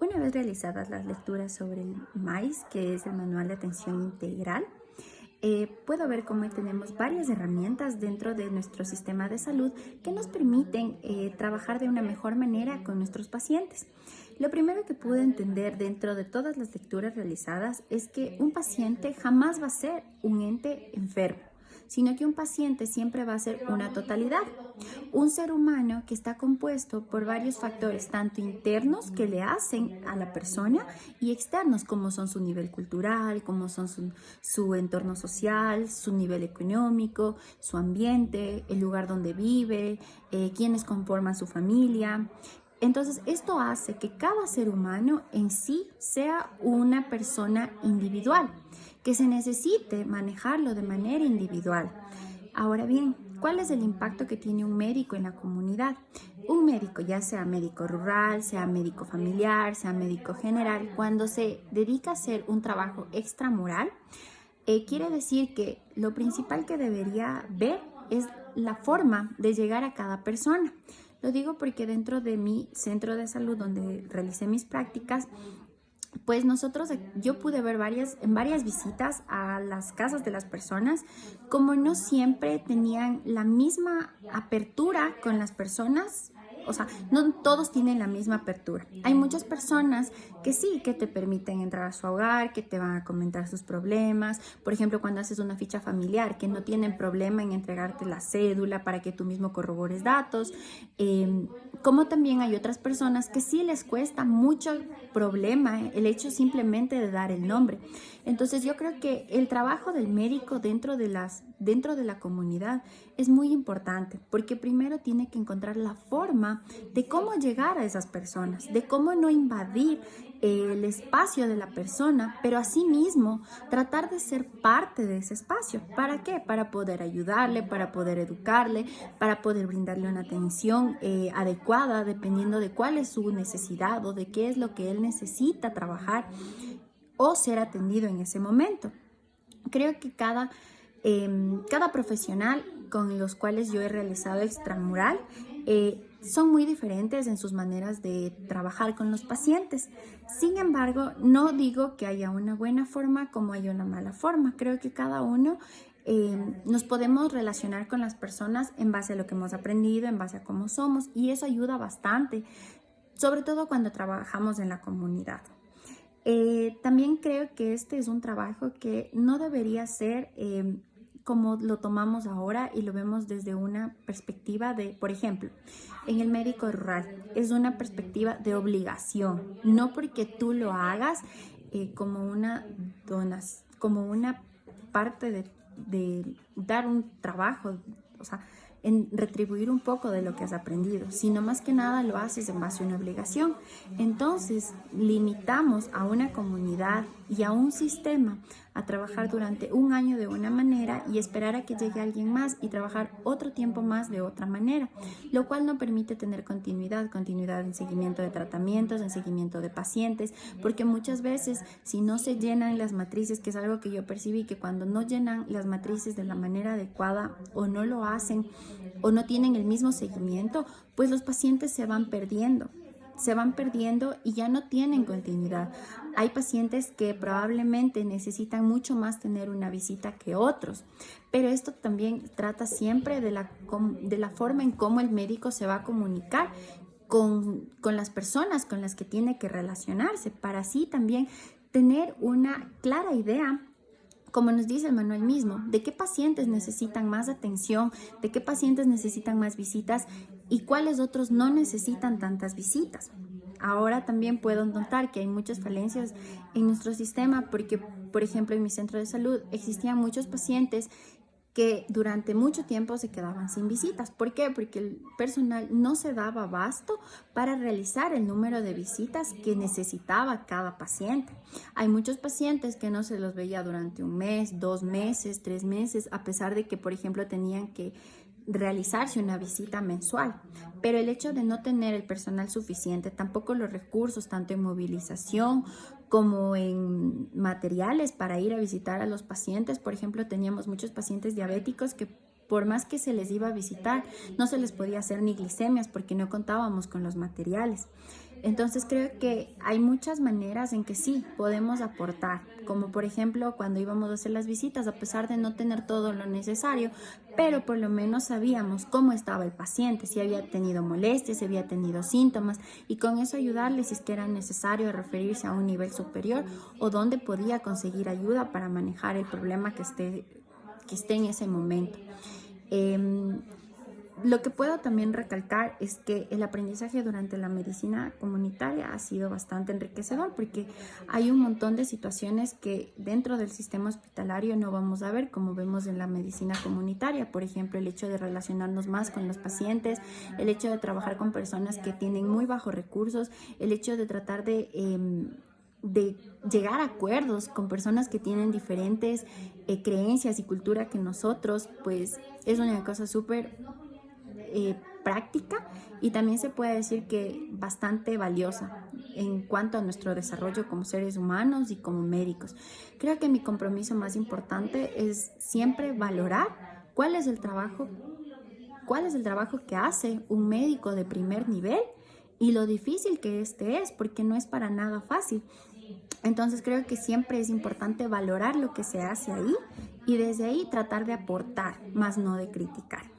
Una vez realizadas las lecturas sobre el MAIS, que es el Manual de Atención Integral, puedo ver cómo tenemos varias herramientas dentro de nuestro sistema de salud que nos permiten trabajar de una mejor manera con nuestros pacientes. Lo primero que pude entender dentro de todas las lecturas realizadas es que un paciente jamás va a ser un ente enfermo, sino que un paciente siempre va a ser una totalidad. Un ser humano que está compuesto por varios factores, tanto internos que le hacen a la persona y externos, como son su nivel cultural, como son su entorno social, su nivel económico, su ambiente, el lugar donde vive, quienes conforman su familia. Entonces, esto hace que cada ser humano en sí sea una persona individual, que se necesite manejarlo de manera individual. Ahora bien, ¿cuál es el impacto que tiene un médico en la comunidad? Un médico, ya sea médico rural, sea médico familiar, sea médico general, cuando se dedica a hacer un trabajo extramural, quiere decir que lo principal que debería ver es la forma de llegar a cada persona. Lo digo porque dentro de mi centro de salud donde realicé mis prácticas, pues yo pude ver en varias visitas a las casas de las personas, como no siempre tenían la misma apertura con las personas. O sea, no todos tienen la misma apertura. Hay muchas personas que sí, que te permiten entrar a su hogar, que te van a comentar sus problemas. Por ejemplo, cuando haces una ficha familiar, que no tienen problema en entregarte la cédula para que tú mismo corrobores datos. Como también hay otras personas que sí les cuesta mucho problema el hecho simplemente de dar el nombre. Entonces yo creo que el trabajo del médico dentro de la comunidad es muy importante, porque primero tiene que encontrar la forma de cómo llegar a esas personas, de cómo no invadir el espacio de la persona, pero asimismo tratar de ser parte de ese espacio. ¿Para qué? Para poder ayudarle, para poder educarle, para poder brindarle una atención adecuada dependiendo de cuál es su necesidad o de qué es lo que él necesita trabajar o ser atendido en ese momento. Creo que cada profesional con los cuales yo he realizado extramural son muy diferentes en sus maneras de trabajar con los pacientes. Sin embargo, no digo que haya una buena forma como hay una mala forma. Creo que cada uno nos podemos relacionar con las personas en base a lo que hemos aprendido, en base a cómo somos, y eso ayuda bastante, sobre todo cuando trabajamos en la comunidad. También creo que este es un trabajo que no debería ser como lo tomamos ahora y lo vemos desde una perspectiva de, por ejemplo, en el médico rural, es una perspectiva de obligación, no porque tú lo hagas como una como una parte de dar un trabajo, o sea, en retribuir un poco de lo que has aprendido, sino más que nada lo haces en base a una obligación. Entonces, limitamos a una comunidad y a un sistema a trabajar durante un año de una manera y esperar a que llegue alguien más y trabajar otro tiempo más de otra manera, lo cual no permite tener continuidad en seguimiento de tratamientos, en seguimiento de pacientes, porque muchas veces si no se llenan las matrices, que es algo que yo percibí, que cuando no llenan las matrices de la manera adecuada o no lo hacen o no tienen el mismo seguimiento, pues los pacientes se van perdiendo y ya no tienen continuidad. Hay pacientes que probablemente necesitan mucho más tener una visita que otros, pero esto también trata siempre de la forma en cómo el médico se va a comunicar con las personas con las que tiene que relacionarse, para así también tener una clara idea, como nos dice el manual mismo, de qué pacientes necesitan más atención, de qué pacientes necesitan más visitas y cuáles otros no necesitan tantas visitas. Ahora también puedo notar que hay muchas falencias en nuestro sistema porque, por ejemplo, en mi centro de salud existían muchos pacientes que durante mucho tiempo se quedaban sin visitas. ¿Por qué? Porque el personal no se daba abasto para realizar el número de visitas que necesitaba cada paciente. Hay muchos pacientes que no se los veía durante un mes, 2 meses, 3 meses, a pesar de que, por ejemplo, tenían que realizarse una visita mensual, pero el hecho de no tener el personal suficiente, tampoco los recursos, tanto en movilización como en materiales para ir a visitar a los pacientes. Por ejemplo, teníamos muchos pacientes diabéticos que por más que se les iba a visitar, no se les podía hacer ni glicemias porque no contábamos con los materiales. Entonces creo que hay muchas maneras en que sí podemos aportar, como por ejemplo cuando íbamos a hacer las visitas, a pesar de no tener todo lo necesario, pero por lo menos sabíamos cómo estaba el paciente, si había tenido molestias, si había tenido síntomas, y con eso ayudarle si es que era necesario referirse a un nivel superior o dónde podía conseguir ayuda para manejar el problema que esté en ese momento. Em, lo que puedo también recalcar es que el aprendizaje durante la medicina comunitaria ha sido bastante enriquecedor porque hay un montón de situaciones que dentro del sistema hospitalario no vamos a ver como vemos en la medicina comunitaria. Por ejemplo, el hecho de relacionarnos más con los pacientes, el hecho de trabajar con personas que tienen muy bajos recursos, el hecho de tratar de llegar a acuerdos con personas que tienen diferentes creencias y cultura que nosotros, pues es una cosa súper práctica y también se puede decir que bastante valiosa en cuanto a nuestro desarrollo como seres humanos y como médicos. Creo que mi compromiso más importante es siempre valorar cuál es el trabajo que hace un médico de primer nivel y lo difícil que este es, porque no es para nada fácil. Entonces creo que siempre es importante valorar lo que se hace ahí y desde ahí tratar de aportar, más no de criticar.